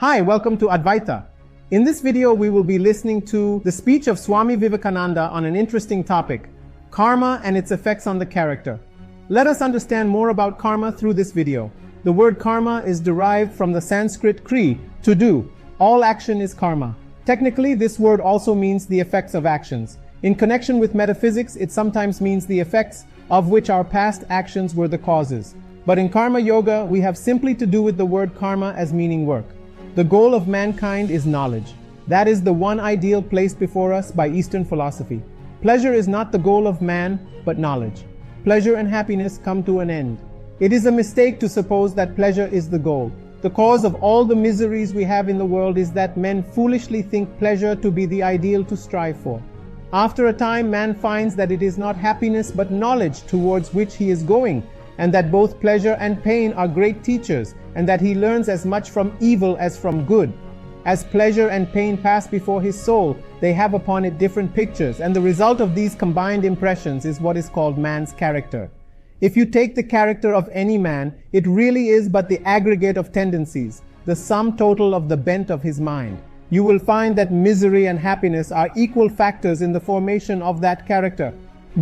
Hi, welcome to Advaita. In this video, we will be listening to the speech of Swami Vivekananda on an interesting topic, karma and its effects on the character. Let us understand more about karma through this video. The word karma is derived from the Sanskrit Kri, to do. All action is karma. Technically, this word also means the effects of actions. In connection with metaphysics, it sometimes means the effects of which our past actions were the causes. But in karma yoga, we have simply to do with the word karma as meaning work. The goal of mankind is knowledge. That is the one ideal placed before us by Eastern philosophy. Pleasure is not the goal of man, but knowledge. Pleasure and happiness come to an end. It is a mistake to suppose that pleasure is the goal. The cause of all the miseries we have in the world is that men foolishly think pleasure to be the ideal to strive for. After a time, man finds that it is not happiness but knowledge towards which he is going, and that both pleasure and pain are great teachers, and that he learns as much from evil as from good. As pleasure and pain pass before his soul, they have upon it different pictures, and the result of these combined impressions is what is called man's character. If you take the character of any man, it really is but the aggregate of tendencies, the sum total of the bent of his mind. You will find that misery and happiness are equal factors in the formation of that character.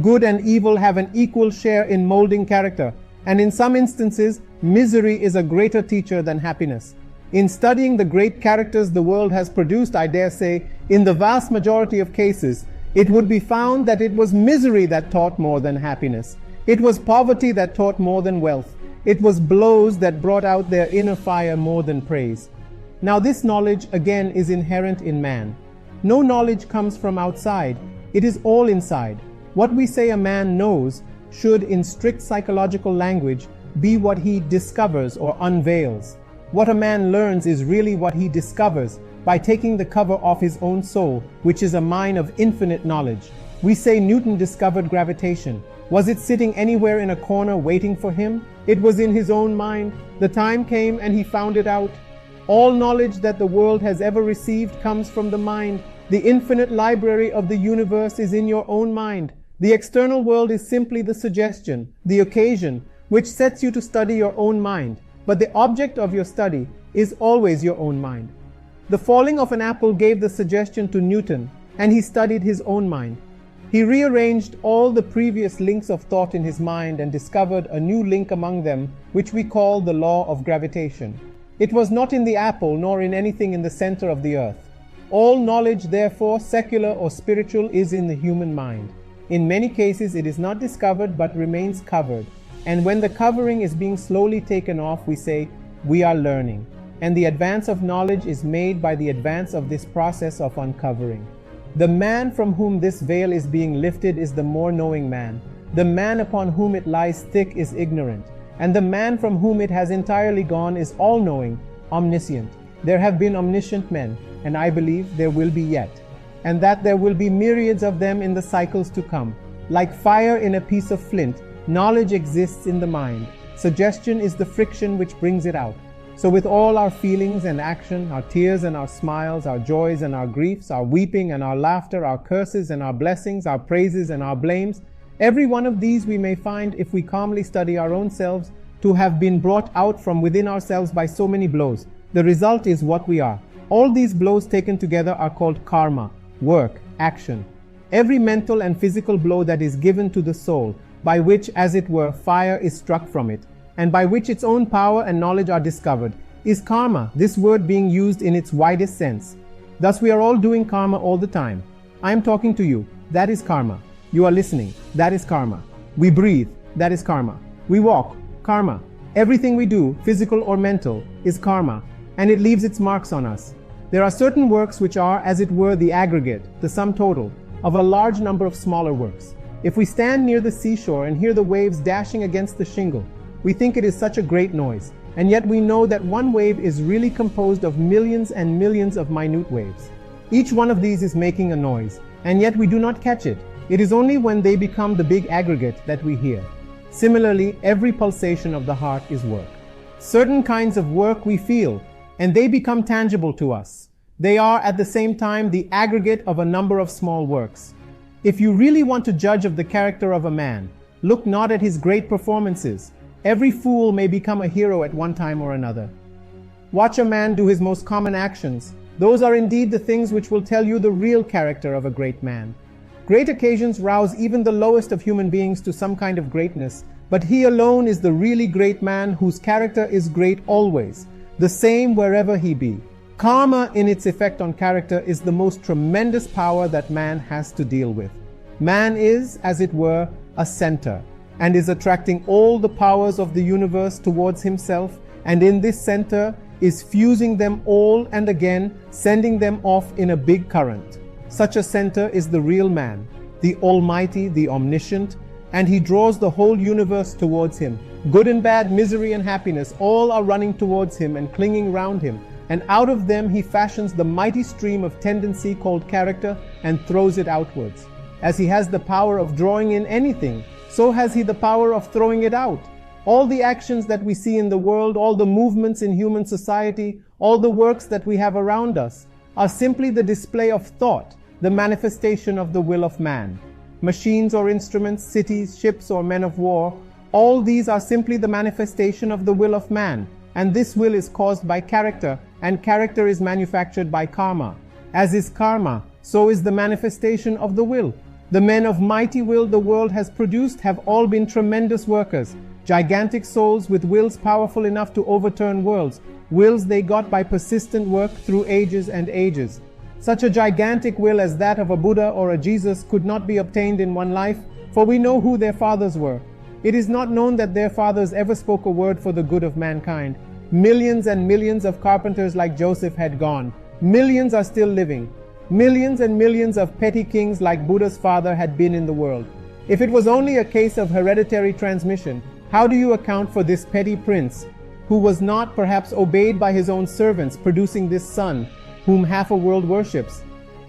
Good and evil have an equal share in molding character, and in some instances, misery is a greater teacher than happiness. In studying the great characters the world has produced, I dare say, in the vast majority of cases, it would be found that it was misery that taught more than happiness. It was poverty that taught more than wealth. It was blows that brought out their inner fire more than praise. Now this knowledge again is inherent in man. No knowledge comes from outside. It is all inside. What we say a man knows should, in strict psychological language, be what he discovers or unveils. What a man learns is really what he discovers by taking the cover off his own soul, which is a mine of infinite knowledge. We say Newton discovered gravitation. Was it sitting anywhere in a corner waiting for him? It was in his own mind. The time came and he found it out. All knowledge that the world has ever received comes from the mind. The infinite library of the universe is in your own mind. The external world is simply the suggestion, the occasion, which sets you to study your own mind. But the object of your study is always your own mind. The falling of an apple gave the suggestion to Newton, and he studied his own mind. He rearranged all the previous links of thought in his mind and discovered a new link among them, which we call the law of gravitation. It was not in the apple nor in anything in the center of the earth. All knowledge, therefore, secular or spiritual, is in the human mind. In many cases, it is not discovered but remains covered. And when the covering is being slowly taken off, we say, we are learning. And the advance of knowledge is made by the advance of this process of uncovering. The man from whom this veil is being lifted is the more knowing man. The man upon whom it lies thick is ignorant. And the man from whom it has entirely gone is all-knowing, omniscient. There have been omniscient men, and I believe there will be yet. And that there will be myriads of them in the cycles to come. Like fire in a piece of flint, knowledge exists in the mind. Suggestion is the friction which brings it out. So with all our feelings and action, our tears and our smiles, our joys and our griefs, our weeping and our laughter, our curses and our blessings, our praises and our blames, every one of these we may find, if we calmly study our own selves, to have been brought out from within ourselves by so many blows. The result is what we are. All these blows taken together are called karma, work, action. Every mental and physical blow that is given to the soul, by which, as it were, fire is struck from it, and by which its own power and knowledge are discovered, is karma, this word being used in its widest sense. Thus we are all doing karma all the time. I am talking to you, that is karma. You are listening, that is karma. We breathe, that is karma. We walk, karma. Everything we do, physical or mental, is karma, and it leaves its marks on us. There are certain works which are, as it were, the aggregate, the sum total, of a large number of smaller works. If we stand near the seashore and hear the waves dashing against the shingle, we think it is such a great noise, and yet we know that one wave is really composed of millions and millions of minute waves. Each one of these is making a noise, and yet we do not catch it. It is only when they become the big aggregate that we hear. Similarly, every pulsation of the heart is work. Certain kinds of work we feel, and they become tangible to us. They are at the same time the aggregate of a number of small works. If you really want to judge of the character of a man, look not at his great performances. Every fool may become a hero at one time or another. Watch a man do his most common actions. Those are indeed the things which will tell you the real character of a great man. Great occasions rouse even the lowest of human beings to some kind of greatness, but he alone is the really great man whose character is great always, the same wherever he be. Karma in its effect on character is the most tremendous power that man has to deal with. Man is, as it were, a center, and is attracting all the powers of the universe towards himself, and in this center is fusing them all and again sending them off in a big current. Such a center is the real man, the almighty, the omniscient, and he draws the whole universe towards him. Good and bad, misery and happiness, all are running towards him and clinging round him, and out of them he fashions the mighty stream of tendency called character and throws it outwards. As he has the power of drawing in anything, so has he the power of throwing it out. All the actions that we see in the world, all the movements in human society, all the works that we have around us, are simply the display of thought, the manifestation of the will of man. Machines or instruments, cities, ships or men of war, all these are simply the manifestation of the will of man, and this will is caused by character, and character is manufactured by karma. As is karma, so is the manifestation of the will. The men of mighty will the world has produced have all been tremendous workers, gigantic souls with wills powerful enough to overturn worlds, wills they got by persistent work through ages and ages. Such a gigantic will as that of a Buddha or a Jesus could not be obtained in one life, for we know who their fathers were. It is not known that their fathers ever spoke a word for the good of mankind. Millions and millions of carpenters like Joseph had gone. Millions are still living. Millions and millions of petty kings like Buddha's father had been in the world. If it was only a case of hereditary transmission, how do you account for this petty prince, who was not perhaps obeyed by his own servants, producing this son, whom half a world worships?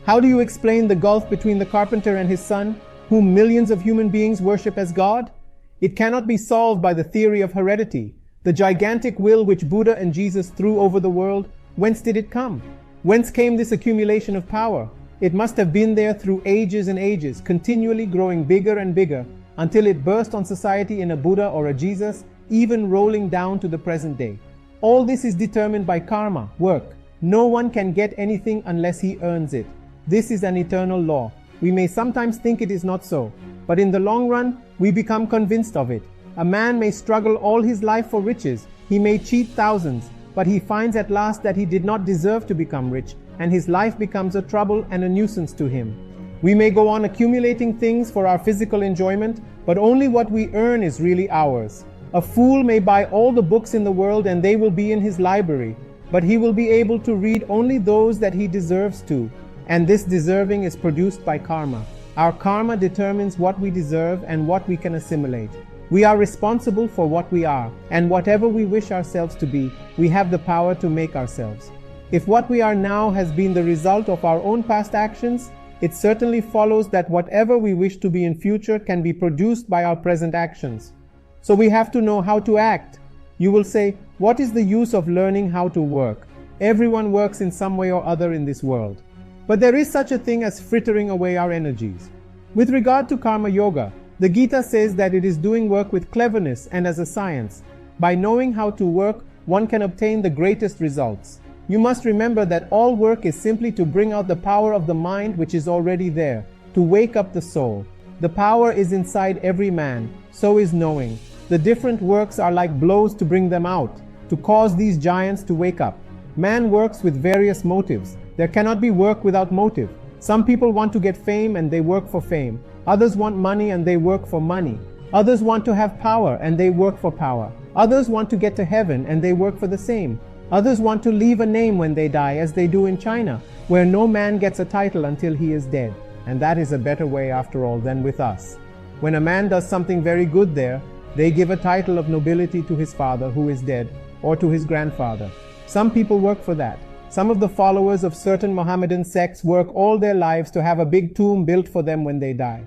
How do you explain the gulf between the carpenter and his son, whom millions of human beings worship as God? It cannot be solved by the theory of heredity. The gigantic will which Buddha and Jesus threw over the world, whence did it come? Whence came this accumulation of power? It must have been there through ages and ages, continually growing bigger and bigger, until it burst on society in a Buddha or a Jesus, even rolling down to the present day. All this is determined by karma, work. No one can get anything unless he earns it. This is an eternal law. We may sometimes think it is not so, but in the long run, we become convinced of it. A man may struggle all his life for riches, he may cheat thousands, but he finds at last that he did not deserve to become rich, and his life becomes a trouble and a nuisance to him. We may go on accumulating things for our physical enjoyment, but only what we earn is really ours. A fool may buy all the books in the world and they will be in his library, but he will be able to read only those that he deserves to, and this deserving is produced by karma. Our karma determines what we deserve and what we can assimilate. We are responsible for what we are, and whatever we wish ourselves to be, we have the power to make ourselves. If what we are now has been the result of our own past actions, it certainly follows that whatever we wish to be in future can be produced by our present actions. So we have to know how to act. You will say, what is the use of learning how to work? Everyone works in some way or other in this world. But there is such a thing as frittering away our energies. With regard to karma yoga, the Gita says that it is doing work with cleverness and as a science. By knowing how to work, one can obtain the greatest results. You must remember that all work is simply to bring out the power of the mind which is already there, to wake up the soul. The power is inside every man, so is knowing. The different works are like blows to bring them out, to cause these giants to wake up. Man works with various motives. There cannot be work without motive. Some people want to get fame and they work for fame. Others want money and they work for money. Others want to have power and they work for power. Others want to get to heaven and they work for the same. Others want to leave a name when they die, as they do in China, where no man gets a title until he is dead. And that is a better way after all than with us. When a man does something very good there, they give a title of nobility to his father who is dead, or to his grandfather. Some people work for that. Some of the followers of certain Mohammedan sects work all their lives to have a big tomb built for them when they die.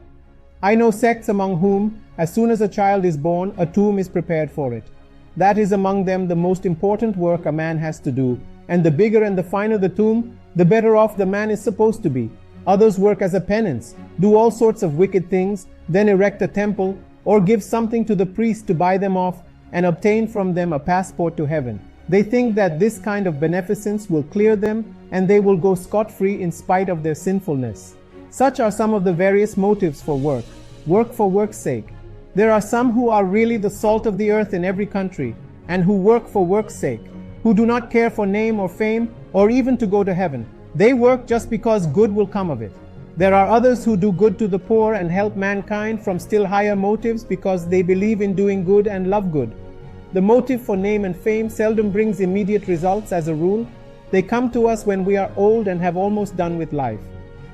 I know sects among whom, as soon as a child is born, a tomb is prepared for it. That is among them the most important work a man has to do, and the bigger and the finer the tomb, the better off the man is supposed to be. Others work as a penance, do all sorts of wicked things, then erect a temple, or give something to the priest to buy them off, and obtain from them a passport to heaven. They think that this kind of beneficence will clear them and they will go scot-free in spite of their sinfulness. Such are some of the various motives for work. Work for work's sake. There are some who are really the salt of the earth in every country and who work for work's sake, who do not care for name or fame or even to go to heaven. They work just because good will come of it. There are others who do good to the poor and help mankind from still higher motives because they believe in doing good and love good. The motive for name and fame seldom brings immediate results as a rule. They come to us when we are old and have almost done with life.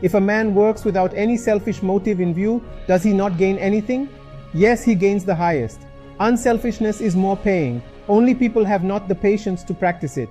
If a man works without any selfish motive in view, does he not gain anything? Yes, he gains the highest. Unselfishness is more paying. Only people have not the patience to practice it.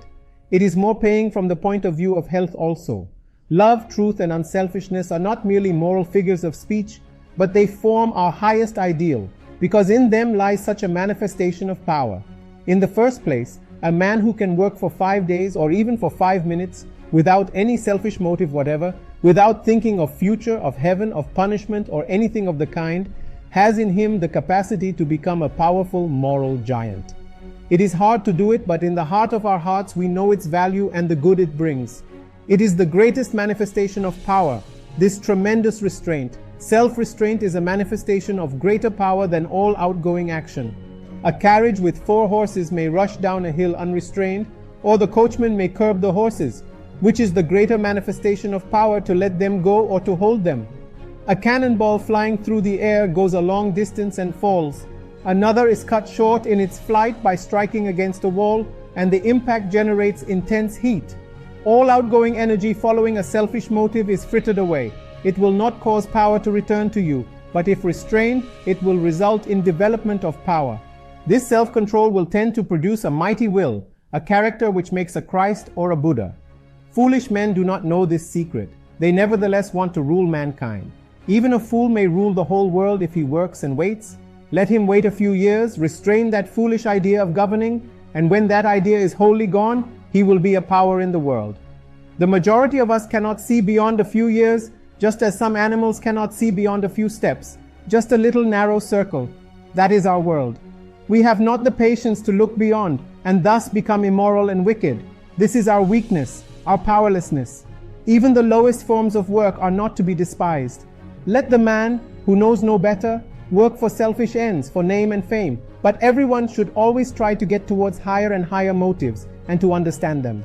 It is more paying from the point of view of health also. Love, truth, and unselfishness are not merely moral figures of speech, but they form our highest ideal, because in them lies such a manifestation of power. In the first place, a man who can work for 5 days or even for 5 minutes without any selfish motive whatever, without thinking of future, of heaven, of punishment, or anything of the kind, has in him the capacity to become a powerful moral giant. It is hard to do it, but in the heart of our hearts we know its value and the good it brings. It is the greatest manifestation of power, this tremendous restraint. Self-restraint is a manifestation of greater power than all outgoing action. A carriage with 4 horses may rush down a hill unrestrained, or the coachman may curb the horses. Which is the greater manifestation of power, to let them go or to hold them? A cannonball flying through the air goes a long distance and falls. Another is cut short in its flight by striking against a wall, and the impact generates intense heat. All outgoing energy following a selfish motive is frittered away. It will not cause power to return to you, but if restrained, it will result in development of power. This self-control will tend to produce a mighty will, a character which makes a Christ or a Buddha. Foolish men do not know this secret. They nevertheless want to rule mankind. Even a fool may rule the whole world if he works and waits. Let him wait a few years, restrain that foolish idea of governing, and when that idea is wholly gone, he will be a power in the world. The majority of us cannot see beyond a few years, just as some animals cannot see beyond a few steps. Just a little narrow circle. That is our world. We have not the patience to look beyond, and thus become immoral and wicked. This is our weakness, our powerlessness. Even the lowest forms of work are not to be despised. Let the man, who knows no better, work for selfish ends, for name and fame, but everyone should always try to get towards higher and higher motives, and to understand them.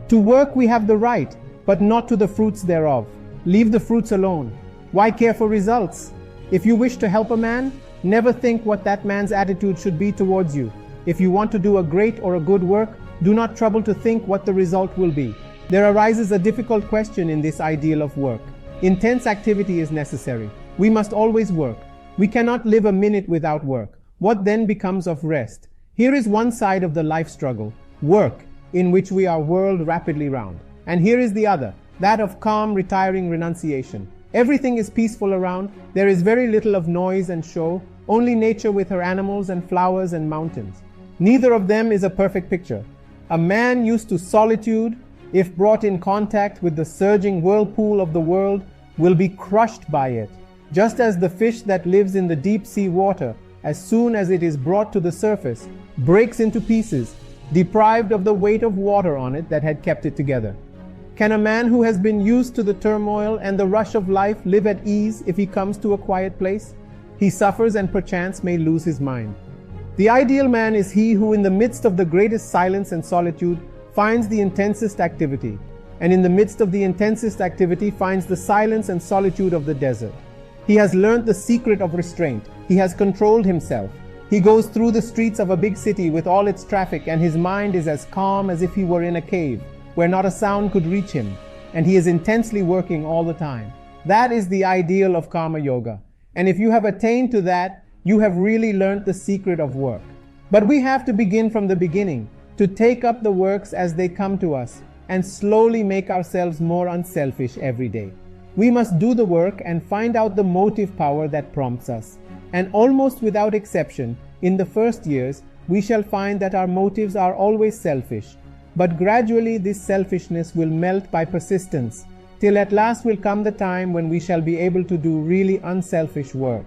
To work we have the right, but not to the fruits thereof. Leave the fruits alone. Why care for results? If you wish to help a man, never think what that man's attitude should be towards you. If you want to do a great or a good work, do not trouble to think what the result will be. There arises a difficult question in this ideal of work. Intense activity is necessary. We must always work. We cannot live a minute without work. What then becomes of rest? Here is one side of the life struggle, work, in which we are whirled rapidly round. And here is the other, that of calm, retiring renunciation. Everything is peaceful around. There is very little of noise and show, only nature with her animals and flowers and mountains. Neither of them is a perfect picture. A man used to solitude, if brought in contact with the surging whirlpool of the world, will be crushed by it, just as the fish that lives in the deep sea water, as soon as it is brought to the surface, breaks into pieces, deprived of the weight of water on it that had kept it together. Can a man who has been used to the turmoil and the rush of life live at ease if he comes to a quiet place? He suffers and perchance may lose his mind. The ideal man is he who in the midst of the greatest silence and solitude finds the intensest activity, and in the midst of the intensest activity finds the silence and solitude of the desert. He has learnt the secret of restraint. He has controlled himself. He goes through the streets of a big city with all its traffic, and his mind is as calm as if he were in a cave, where not a sound could reach him, and he is intensely working all the time. That is the ideal of Karma Yoga. And if you have attained to that, you have really learnt the secret of work. But we have to begin from the beginning, to take up the works as they come to us, and slowly make ourselves more unselfish every day. We must do the work and find out the motive power that prompts us. And almost without exception, in the first years, we shall find that our motives are always selfish. But gradually this selfishness will melt by persistence, till at last will come the time when we shall be able to do really unselfish work.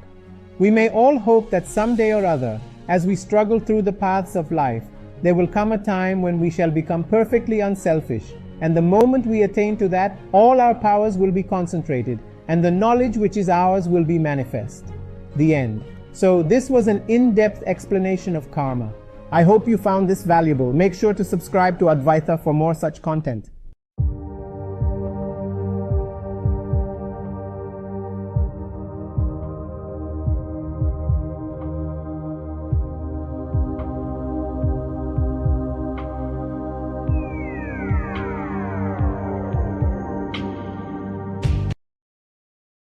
We may all hope that some day or other, as we struggle through the paths of life, there will come a time when we shall become perfectly unselfish, and the moment we attain to that, all our powers will be concentrated, and the knowledge which is ours will be manifest. The end. So this was an in-depth explanation of karma. I hope you found this valuable. Make sure to subscribe to Advaita for more such content.